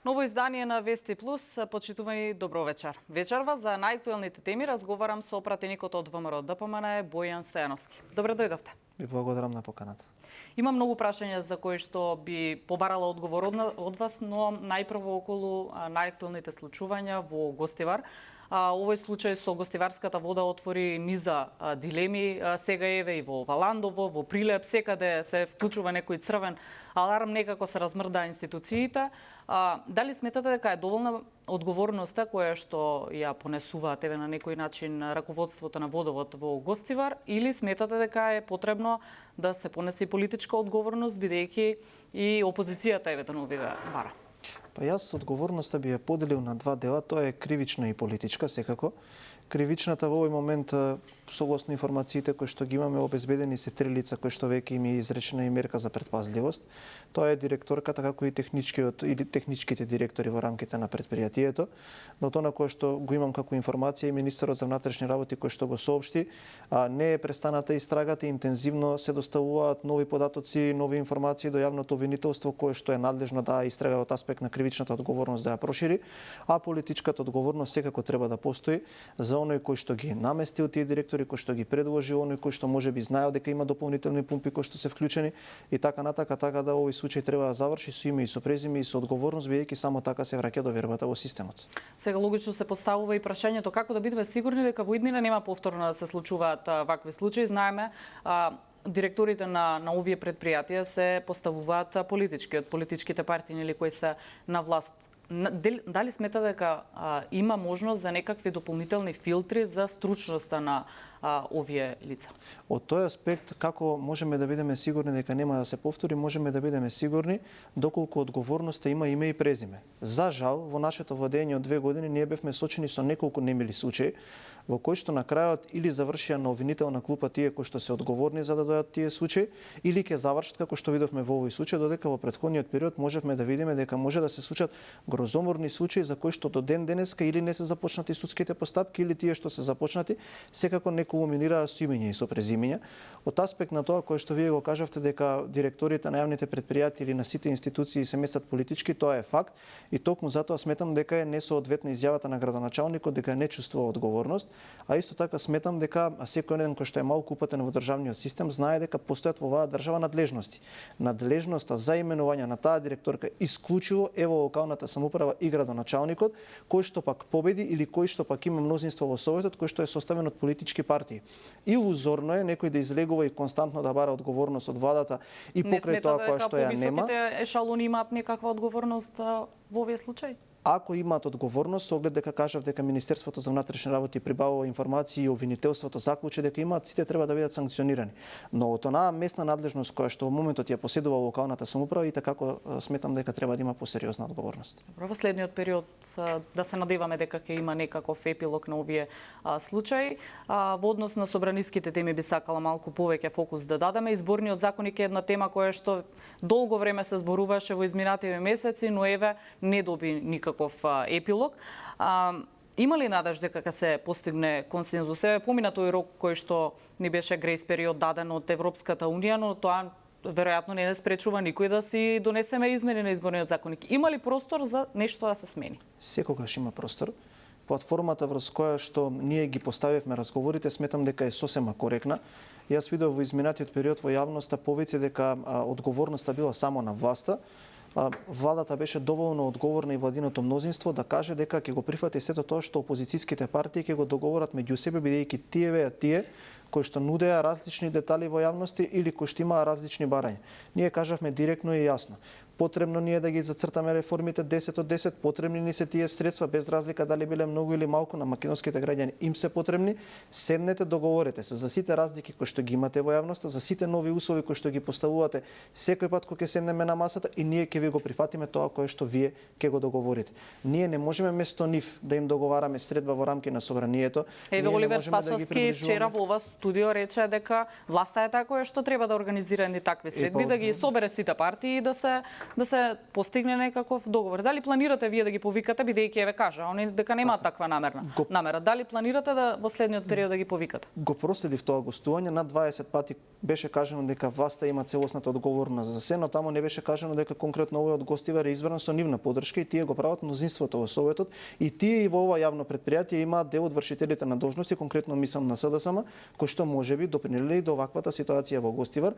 Ново издание на Вести Плюс, почитувани добро вечер. Вечерва за најактуелните теми разговарам со пратеникот од ВМРО ДПМН Бојан Стојановски. Добре дојдовте. Ви благодарам на поканата. Има многу прашања за кои што би побарала одговор од вас, но најпрво околу најактуелните случувања во Гостивар. Овој случај со гостиварската вода отвори низа дилеми. Сега еве и во Валандово, во Прилеп, секаде се вклучува некој црвен аларм, некако се размрда институциите. Дали сметате дека е доволна одговорноста која што ја понесуваат еве на некој начин раководството на водовод во Гостивар, или сметате дека е потребно да се понесе политичка одговорност, бидејќи и опозицијата евентуално ви бара? Па јас одговорноста би ја поделил на два дела, тоа е кривична и политичка секако. Кривичната во овој момент, согласно информациите кои што ги имаме, обезбедени се 3 лица кои што веќе им е изречена и мерка за предпазливост. Тоа е директорката како и техничките директори во рамките на предпријатието. Но тоа на кое што го имам како информација и министерот за внатрешни работи кој што го соопшти, не е престаната истрагата, интензивно се доставуваат нови податоци, нови информации до јавното обвинителство кое што е надлежно да истрага од аспект на кривичната одговорност да ја прошири, а политичката одговорност секако треба да постои за оној кој што ги наместил тие директори, кој што ги предложил, оној кој што можеби знаел дека има дополнителни пумпи кои што се вклучени и така натака, така да овој случај треба да заврши со име и со презиме и со одговорност, бидејќи само така се враќа довербата во системот. Сега логично се поставува и прашањето како да бидеме сигурни дека во иднина нема повторно да се случуваат вакви случаи. Знаеме, директорите на овие предпријатија се поставуваат политички од политичките партии или кои се на власт. Дали сметате дека има можност за некакви дополнителни филтри за стручноста на овие лица? Од тој аспект, како можеме да бидеме сигурни дека нема да се повтори, можеме да бидеме сигурни доколку одговорноста има име и презиме. За жал, во нашето владење од 2 години ние бевме сочени со неколку немили случаи, во кои што на крајот или завршија на обвинителна клупа тие кои што се одговорни за да дојдат тие случаи, или ќе завршат како што видовме во овој случај, додека во претходниот период можевме да видиме дека може да се случат грозоморни случаи за кои што до ден денеска или не се започнати судските постапки, или тие што се започнати секако не кулминираа со имење и со презимења. Од аспект на тоа кое што вие го кажавте дека директорите на јавните предпријатии или на сите институции се местат политички, тоа е факт и токму затоа сметам дека е несоодветна изјавата на градоначалникот дека не чувствува одговорност. А исто така сметам дека секој еден кој што е малку упатен во државниот систем знае дека постојат во оваа држава надлежности. Надлежноста за именување на таа директорка исклучиво е во локалната самоуправа и градоначалникот, кој што пак победи или кој што пак има мнозинство во советот, кој што е составен од политички партии. Илузорно е некој да излегува и константно да бара одговорност од владата и покрај тоа која што ја нема. Не сметате дека повисоките ешалони имаат некаква одговорност во овие случаи? Ако имаат одговорност, со оглед дека кажав дека Министерството за внатрешни работи прибавува информации и обвинителството заклучи дека имаат, сите треба да бидат санкционирани. Но од онаа местна надлежност која што во моментот ја поседува локалната самоуправа, и така сметам дека треба да има посериозна одговорност. Добро, во следниот период да се надеваме дека ќе има некаков епилог на овие случаи. Во однос на собраниските теми би сакала малку повеќе фокус да дадеме. Изборниот законник е една тема која што долго време се зборуваше во изминативе месеци, но еве не доби никаков епилог. Има ли надеж дека ќе се постигне консензус? Помина тој рок кој што ни беше грейс период даден од Европската унија, но тоа веројатно не спречува никој да си донесеме измени на изборниот законник. Има ли простор за нешто да се смени? Секогаш има простор. Платформата врз која што ние ги поставивме разговорите, сметам дека е сосема коректна. Јас видов во изминатиот период во јавноста повеќе дека одговорноста била само на власта. Владата беше доволно одговорна и владиното мнозинство да каже дека ќе го прифати сето тоа што опозицијските партии ќе го договорат меѓу себе, бидејќи тие кои што нудеа различни детали во јавности или кои што имаа различни барања. Ние кажавме директно и јасно. Потребно ни е да ги зацртаме реформите 10 од 10, потребни ни се тие средства без разлика дали биле многу или малку на македонските граѓани им се потребни. Седнете, договорете се за сите разлики кои што ги имате во јавноста, за сите нови услови кои што ги поставувате секој пат кога ќе седнеме на масата и ние ќе ви го прифатиме тоа кое што вие ќе го договорите. Ние не можеме место нив да им договараме средба во рамки на собранието. Еве Оливер Спасовски вчера во ова студио рече дека власта е таа која што треба да организира ни такви средби, да ги собере сите партии и да се да се постигне некаков договор. Дали планирате вие да ги повикате, бидејќи еве кажа, они дека немаат таква намера. Дали планирате да во следниот период да ги повикате? Го проследив тоа гостување, над 20 пати беше кажано дека власта има целосната одговорност за се, но таму не беше кажано дека конкретно овој од Гостивар е избран со нивна подршка и тие го прават мнозинството во Советот и тие и во ова јавно предпријатие имаат дел од вршителите на должности, конкретно мислам на СДСМ, кои што можеби допринеле и до ваквата ситуација во Гостивар.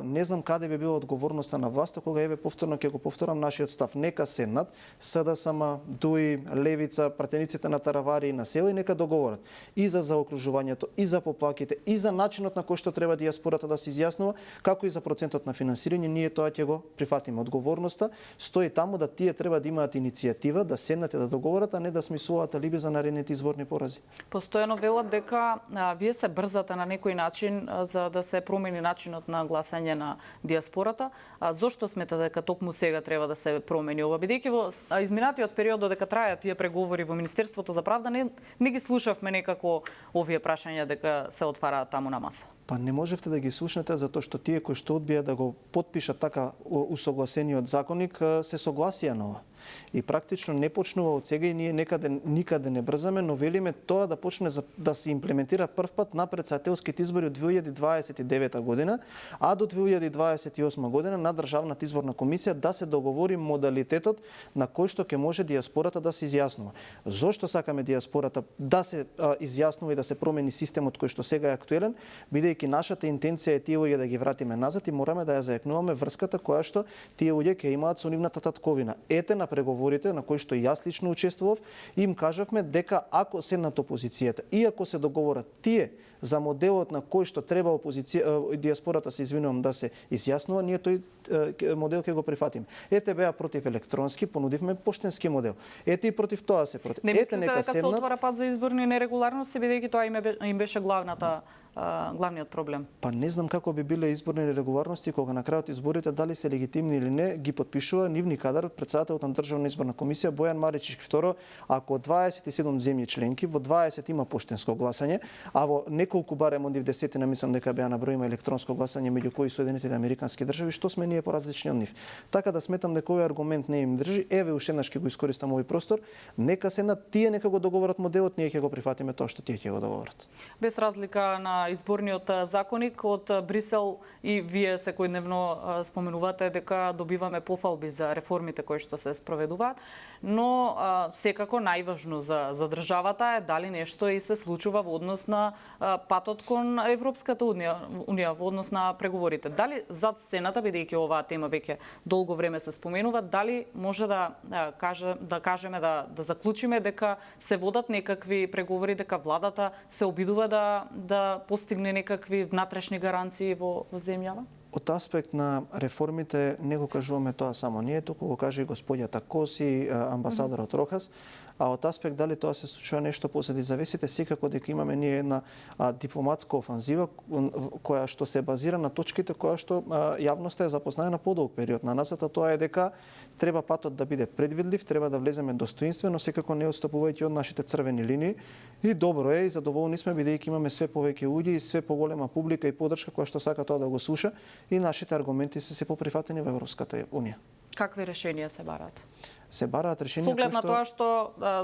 Не знам каде би била одговорноста на власта кога еве повторно ќе го повторам нашиот став. Нека седнат СДСМ, ДУИ, Левица, пратениците на Таравари и на село и нека договорат и за заокружувањето, и за поплаките, и за начинот на кој што треба дијаспората да се изјаснува, како и за процентот на финансирање, ние тоа ќе го прифатиме. Одговорноста стои таму да тие треба да имаат иницијатива, да седнат и да договорат, а не да смислуваат алиби за наредните изборни порази. Постојано велат дека вие се брзате на некој начин за да се промени начинот на гласање на дијаспората. Зошто сметате дека токму сега треба да се промени ова? Бидејќи во изминатиот период додека трајат тие преговори во Министерството за правда не ги слушавме некако овие прашања дека се отвараат таму на маса. Па не можевте да ги слушнете затоа што тие кои што одбија да го потпишат така усогласениот законник се согласија на ова. И практично не почнува од сега и ние никаде не брзаме, но велиме тоа да почне да се имплементира првпат на претседателските избори од 2029 година, а до 2028 година на Државната изборна комисија да се договори модалитетот на кој што ќе може дијаспората да се изјаснува. Зошто сакаме дијаспората да се изјаснува и да се промени системот кој што сега е актуелен, бидејќи нашата интенција е тие луѓе да ги вратиме назад и мораме да ја зајакнуваме врската која што тие луѓе ќе имаат со нивната татковина. Ете на преговорите на кои што јас лично учествував, им кажавме дека ако седнат опозицијата и ако се договорат тие за моделот на кој што треба дијаспората се извинувам да се изјаснува, ние тој модел ќе го прифатиме. Ете беа против електронски, понудивме поштенски модел. Ете и против тоа се против. Не мислите дека се отвора пат за изборни нерегуларности, бидејќи тоа им беше главниот проблем? Па не знам како би биле изборни нерегуларности кога на крајот изборите дали се легитимни или не, ги потпишува нивни кадар претседателот на Државна изборна комисија Бојан Маричич. Второ, ако 27 земји членки, во 20 има поштенско гласање, а во неколку барем од 10 мислам дека беа набројима електронско гласање, меѓу кои Соединетите американски држави, што сме ние поразлични од нив. Така да сметам дека овој аргумент не им држи. Еве уште еднаш ќе го искористам овој простор. Нека се на тие нека го договорат моделот, ние ќе го прифатиме тоа што тие ќе го договорат. Без разлика на изборниот законник од Брисел и вие секојдневно споменувате дека добиваме пофалби за реформите кои што се спроведуваат, но секако најважно за државата е дали нешто и се случува во однос на патот кон Европската унија, во однос на преговорите. Дали зад сцената, бидејќи оваа тема веќе долго време се споменува, дали може да кажеме да заклучиме дека се водат некакви преговори, дека владата се обидува да постигне некакви внатрешни гаранции во земјава? Од аспект на реформите не го кажуваме тоа само ние, туку го кажа и господјата Коси, амбасадорот Рохас, а од аспект дали тоа се случува нешто позади завесите, секако дека имаме ние една дипломатска офанзива која што се базира на точките која што јавноста е запознаена подолг период. На насата тоа е дека треба патот да биде предвидлив, треба да влеземе достоинствено, секако не отстапувајќи од нашите црвени линии. И добро е, и задоволни сме бидејќи имаме све повеќе луѓе и све поголема публика и поддршка која што сака тоа да го слуша и нашите аргументи се поприфатени во Европската унија. Какви решенија се бараат? Се бараат решенија со оглед на тоа што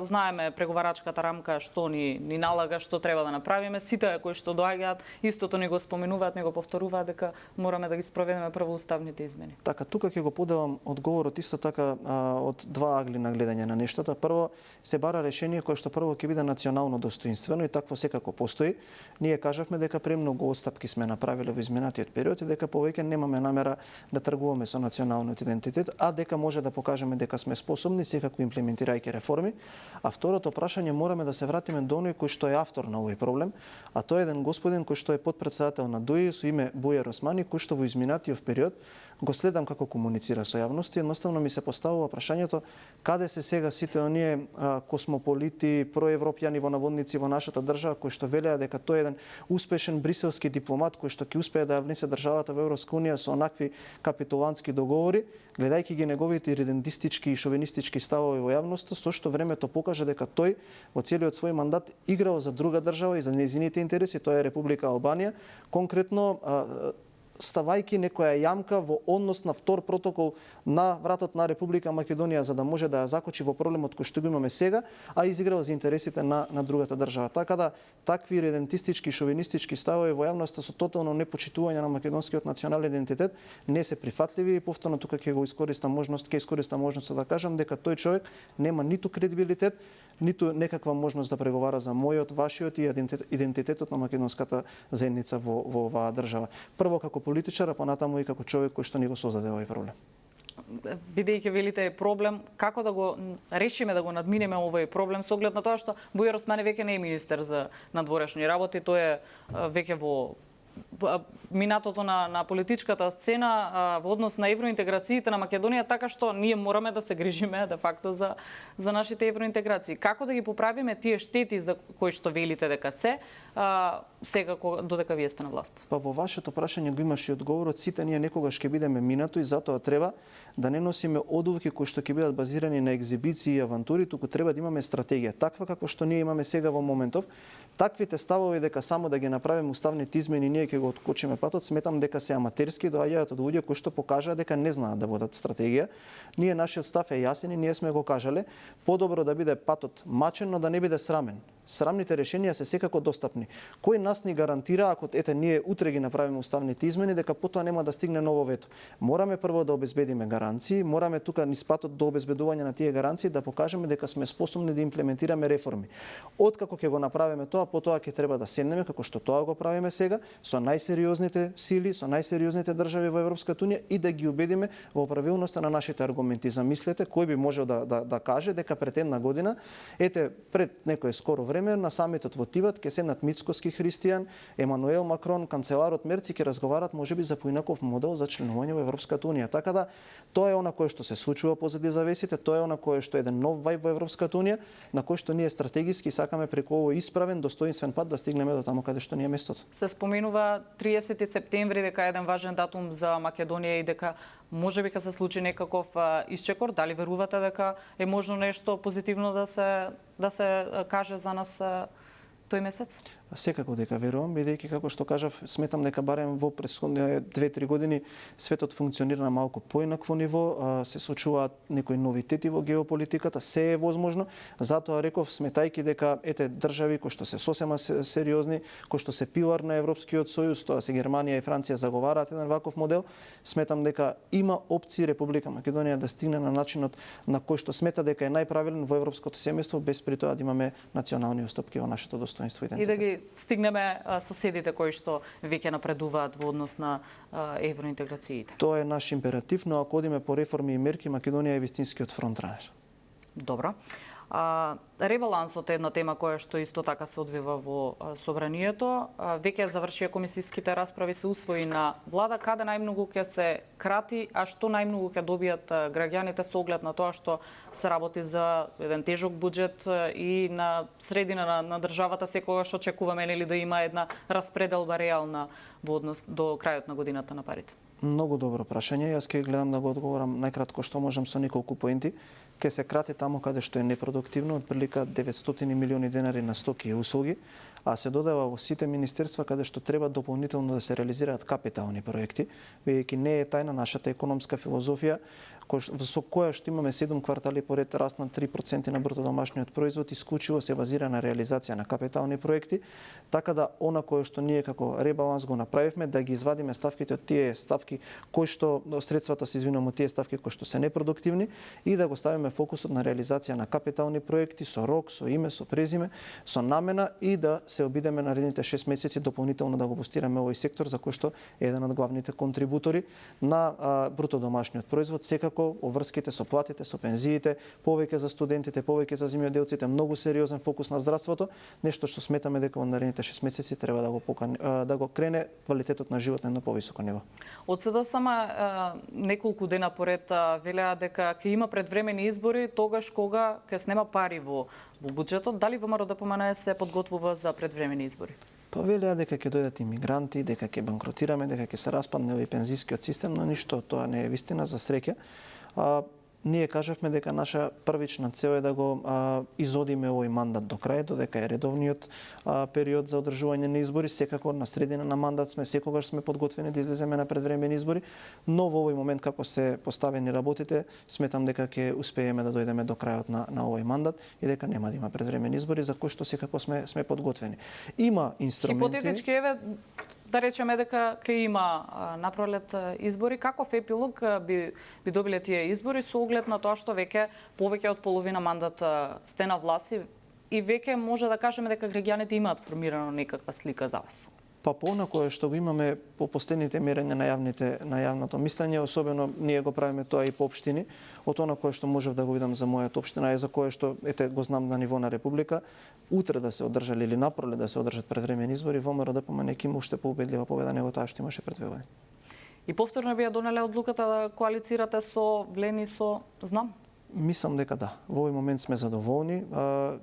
знаеме преговарачката рамка што ни налага, што треба да направиме, сите кои што доаѓаат, истото ни го споменуваат, ни го повторуваат дека мораме да ги спроведеме прво уставните измени. Така, тука ќе го поделам одговорот исто така од два агли на гледање на нештата. Прво, се бара решение кое што прво ќе биде национално достоинствено и такво секако постои. Ние кажавме дека премногу отстапки сме направиле во изминатиот период и дека повеќе немаме намера да тргуваме со националниот идентитет, а дека може да покажеме дека сме способни секако имплементирајќи реформи. А второто прашање мораме да се вратиме до оној кој што е автор на овој проблем, а тоа е еден господин кој што е подпредседател на ДУИ со име Бујар Османи, кој што во изминатиот период го следам како комуницира со јавноста и едноставно ми се поставува прашањето каде се сега сите оние космополити, проевропјани во наводници во нашата држава кои што велеа дека тој е еден успешен бриселски дипломат кој што ќе успее да ја внесе државата во Европска унија со онакви капитулантски договори, гледајќи ги неговите редендистички и шовинистички ставови во јавноста, со што времето покажа дека тој во целиот свој мандат играл за друга држава и за нејзините интереси, тоа е Република Албанија, конкретно ставајки некоја јамка во однос на втор протокол на вратот на Република Македонија за да може да ја закочи во проблемот кој што го имаме сега, а изиграва за интересите на другата држава. Така да такви редентистички, шовинистички ставови во јавноста со тотално непочитување на македонскиот национален идентитет не се прифатливи и повторно тука ќе искористам можноста да кажам дека тој човек нема ниту кредибилитет, ниту некаква можност да преговара за мојот, вашиот и идентитетот на македонската заедница во оваа држава. Прво како политичар, а понатаму и како човек кој што ни го создаде овој проблем. Бидејќи велите проблем, како да го решиме, да го надминеме овој проблем со оглед на тоа што Бујар Османи веќе не е министер за надворешни работи, тој е веќе во минатото на политичката сцена во однос на евроинтеграциите на Македонија, така што ние мораме да се грижиме де факто за нашите евроинтеграции. Како да ги поправиме тие штети за кои што велите дека сега додека вие сте на власт? Па во вашето прашање го имаше одговорот, сите ние некогаш ќе бидеме минато и затоа треба да не носиме одолки кои што ќе бидат базирани на екзибиции и авантури, туку треба да имаме стратегија, таква како што ние имаме сега во моментов. Таквите ставови дека само да ги направиме уставните измени ние ќе го откочиме патот, сметам дека се аматерски, доаѓаат од луѓе кои што покажаа дека не знаат да водат стратегија. Ние нашиот став е јасен и ние сме го кажале, подобро да биде патот мачен, но да не биде срамен. Срамните решенија се секако достапни. Кој нас ни гарантира ако ние утре ги направиме уставните измени дека потоа нема да стигне ново вето? Мораме прво да обезбедиме гаранции, мораме тука низ патот до обезбедување на тие гаранции да покажеме дека сме способни да имплементираме реформи. Откако ќе го направиме тоа, потоа ќе треба да седнеме како што тоа го правиме сега со најсериозните сили, со најсериозните држави во Европската унија и да ги убедиме во правилноста на нашите аргументи. Замислете кој би можел да каже дека пред една година, пред некое скоро време на самитот во Тиват ќе седнат Мицкоски Христијан, Емануел Макрон, канцеларот Мерци ќе разговарат можеби за поинаков модел за членување во Европската унија. Така да тоа е она кое што се случува позади завесите, тоа е она кое што е еден нов вајб во Европската унија, на кој што ние стратегиски сакаме преку овој исправен, достоинствен пат да стигнеме до таму каде што ни е местото. Се споменува 30 септември дека е еден важен датум за Македонија и дека можеби ќе се случи некаков исчекор. Дали верувате дека е можно нешто позитивно да се каже за нас тој месец? Секако дека верувам, бидејќи како што кажав, сметам дека барем во претходните 2-3 години светот функционира на малку поинакво ниво, се случуваат некои новитети во геополитиката, се е возможно. Затоа реков, сметајќи дека држави кои што се сосема сериозни, кои што се пилар на Европскиот сојуз, тоа се Германија и Франција заговараат еден ваков модел, сметам дека има опции Република Македонија да стигне на начинот на кој што смета дека е најправилен во европското семејство, без при тоа да имаме национални устапки во нашето достоинство и идентитет. И да ги стигнеме соседите кои што веќе напредуваат во однос на евроинтеграциите. Тоа е наш императив, но ако одиме по реформи и мерки, Македонија е вистинскиот фронтранер. Добро. Ребалансот е една тема која што исто така се одвива во собранието. Веќе завршија комисиските расправи, се усвои на влада. Каде најмногу ќе се крати, а што најмногу ќе добијат граѓаните со оглед на тоа што се работи за еден тежок буџет и на средина на државата секогаш очекуваме да има една распределба реална во однос до крајот на годината на парите? Многу добро прашање. Јас ќе гледам да го одговорам најкратко што можам со неколку поинти. Ке се крати таму каде што е непродуктивно, отприлика 900 милиони денари на стоки и услуги, а се додава во сите министерства каде што треба дополнително да се реализираат капитални проекти, бидејќи не е тајна нашата економска филозофија, со која што имаме 7 квартали поред раст на 3% на бруто домашниот производ, исклучиво се базира на реализација на капитални проекти, така да она кое што ние како ребаланс го направивме, да ги извадиме ставките од тие ставки кои што средствата се извинувам од тие ставки кои што се непродуктивни и да го ставиме фокусот на реализација на капитални проекти со рок, со име, со презиме, со намена и да се обидеме наредните 6 месеци дополнително да го бустираме овој сектор за кој што е еден од главните контрибутори на бруто домашниот производ. Секако обврските со платите, со пензиите, повеќе за студентите, повеќе за земјоделците, многу сериозен фокус на здравството, нешто што сметаме дека во наредните 6 месеци треба да го крене квалитетот на живот на едно повисоко ниво. Од СДСМ неколку дена поред велеа дека ќе има предвремени избори тогаш кога ќе снема пари во буџетот. Дали ВМРО ДПМН се подготвува за предвремени избори? Па велеа дека ќе дојдат имигранти, дека ќе банкротираме, дека ќе се распадне овој пензискиот систем, но ништо тоа не е вистина, за среќа. ние кажавме дека наша првична цел е да го изодиме овој мандат до крај, додека е редовниот период за одржување на избори. Секако на средина на мандат секогаш сме подготвени да излеземе на предвремени избори, но во овој момент како се поставени работите, сметам дека ќе успееме да дојдеме до крајот на овој мандат и дека нема да има предвремени избори, за кои што секако сме подготвени. Има инструменти. Хипотетички да речеме дека ќе има напролет избори, каков епилог би добиле тие избори со оглед на тоа што веќе повеќе од половина мандат сте на власт и веќе може да кажеме дека граѓаните имаат формирано некаква слика за вас? Па по онакое што го имаме по последните мерења на јавното мислење, особено ние го правиме тоа и по општини, од онакое што можев да го видам за мојата општина и за кое што го знам на ниво на република, утре да се одржали или напролет да се одржат предвремени избори, ВМРО ДПМН ќе има уште поубедлива победа него таа што имаше пред 2 години. И повторно би ја донеле одлуката да коалицирате со Влени со Знам? Мислам дека да. Во овој момент сме задоволни.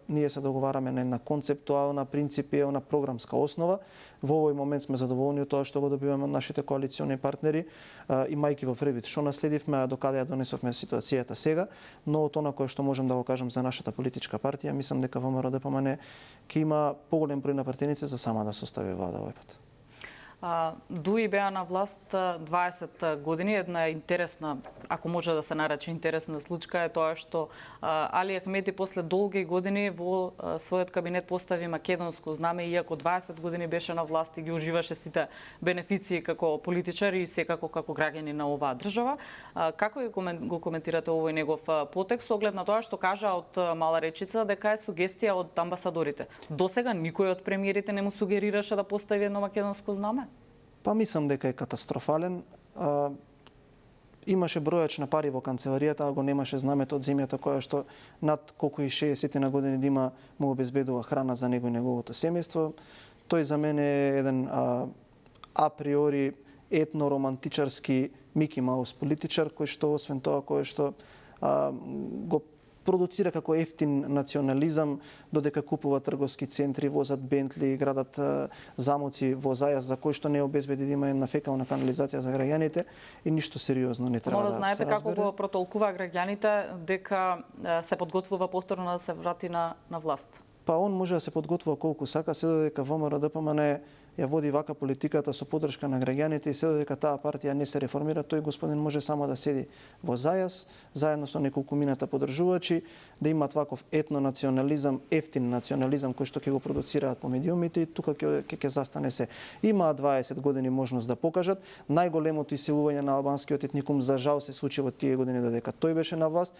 Ние се договараме на една концептуална, принципиелна, програмска основа. Во овој момент сме задоволни од тоа што го добиваме од нашите коалициони партнери, имајќи во предвид што наследивме, а докаде ја донесовме ситуацијата сега, но од она кое што можам да го кажам за нашата политичка партија, мислам дека ВМРО ДПМН ќе има поголем број на партеници за сама да состави влада овој пат. ДУИ беа на власт 20 години. Една интересна, ако може да се нарече интересна случка е тоа што Али Ахмети после долги години во својот кабинет постави македонско знаме, иако 20 години беше на власт и ги уживаше сите бенефиции како политичар и секако како граѓани на оваа држава. Како го коментирате овој негов потек со оглед на тоа што кажа од мала речица дека е сугестија од амбасадорите? Досега никој од премиерите не му сугерираше да постави едно македонско знаме? Па мислам дека е катастрофален. Имаше бројач на пари во канцеларијата, а го немаше знамето од земјата која што над колку и 60 на години да има му обезбедува храна за него и неговото семејство. Тој за мене е еден априори етно-романтичарски Мики Маус политичар, кој што освен тоа кој што го продуцира како ефтин национализам, додека купува трговски центри, возат Бентли, градат замоци во Зајас, за кој што не обезбеди да има една фекална канализација за граѓаните и ништо сериозно не треба да се разбере. Знаете како го протолкува граѓаните дека се подготвува повторно да се врати на власт? Па он може да се подготвува колку сака, се додека ВМРО ДПМН ја води вака политиката со поддршка на граѓаните и се додека таа партија не се реформира, тој господин може само да седи во Зајас, заедно со неколку мината поддржувачи, да имат ваков етнонационализам, ефтин национализам кој што ќе го продуцираат по медиумите и тука ќе застане се. Имаат 20 години можност да покажат. Најголемото иселување на албанскиот етникум за жал се случи во тие години додека тој беше на власт.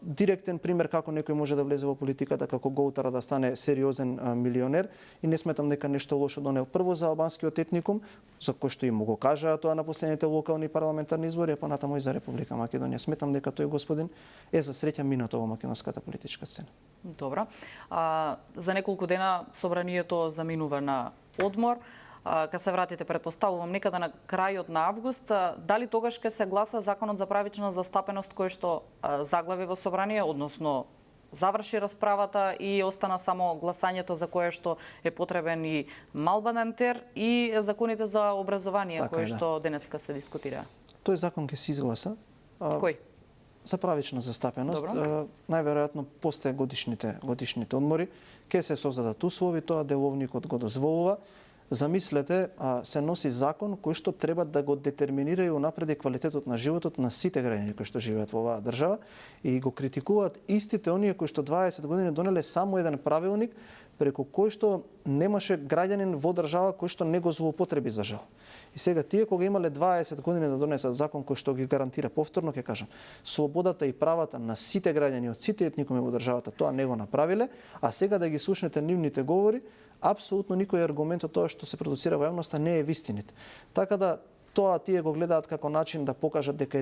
Директен пример како некој може да влезе во политиката како Гоутара да стане сериозен милионер и не сметам дека нешто лошо донел прво за албанскиот етникум, за кој што им го кажаа тоа на последните локални парламентарни избори, а понатаму и за Република Македонија. Сметам дека тој господин е за среќа минато во македонската политичка сцена. Добро. За неколку дена собранието заминува на одмор. Ка се вратите, претпоставувам, некаде на крајот на август. Дали тогаш ќе се гласа законот за правична застапеност кој што заглави во собрание, односно заврши расправата и остана само гласањето за кое што е потребен и малбанен тер и законите за образование кои што денеска се дискутира? Тој закон ќе се изгласа. Кој? За правична застапеност. Најверојатно после годишните одмори ќе се создадат услови, тоа деловникот го дозволува. Замислете, се носи закон кој што треба да го детерминира и унапреди квалитетот на животот на сите граѓани кои што живеат во оваа држава и го критикуваат истите оние кои што 20 години донеле само еден правилник преку кој што немаше граѓанин во држава кој што не го злоупотреби за жал. И сега тие кога имале 20 години да донесат закон кој што ги гарантира повторно, ќе кажам, слободата и правата на сите граѓани од сите етникуми во државата, тоа не го направиле, а сега да ги слушнете нивните говори, апсолутно никој аргумент од тоа што се продуцира во јавноста не е вистинит. Така да тоа тие го гледаат како начин да покажат дека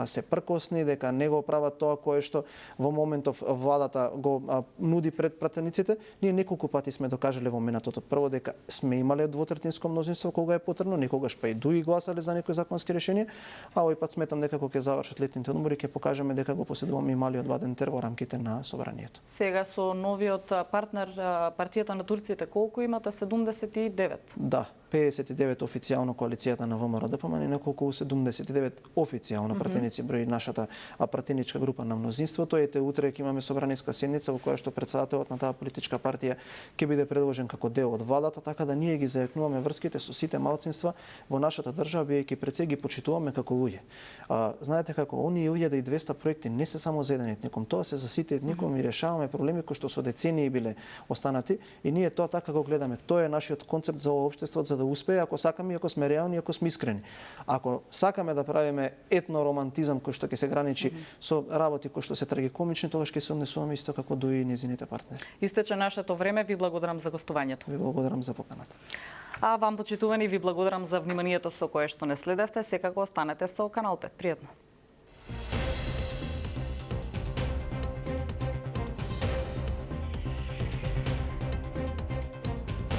се пркосни, дека не го прават тоа кое што во моментов владата го нуди пред пратениците. Ние неколку пати сме докажале во минатото прво дека сме имале двотретинско мнозинство кога е потребно, некогаш па и ДУИ гласале за некои законски решенија, а овој пат сметам дека кога ќе завршат летните одмори ќе покажеме дека го поседуваме и малиот владен тер во рамките на собранието. Сега со новиот партнер партијата на турците колку имате? 79? Да. 59 официјално коалицијата на ВМРО ДПМН и неколку 79 официјално пратеници брои нашата пратеничка група на мнозинството. Ете, утре ќе имаме собраниска седница во која што претседателот на таа политичка партија ќе биде предложен како дел од владата, така да ние ги зајакнуваме врските со сите малцинства во нашата држава, бидејќи пред се ги почитуваме како луѓе. Знаете како оние 1200 проекти не се само за еден етникум, тоа се за сите етникум и решаваме проблеми кои што со децении биле останати и ние тоа така го гледаме. Тоа е нашиот концепт за ова општество за да успее, ако сакаме, ако сме реални, ако сме искрени. Ако сакаме да правиме етноромантизам кој што ќе се граничи со работи кои што се трагикомични, тогаш ќе се однесуваме исто како до и нејзините партнери. Истече нашето време, ви благодарам за гостувањето. Ви благодарам за поканата. А вам, почитувани, ви благодарам за вниманието со кое што не следевте. Секако останете со Канал 5. Пријатно.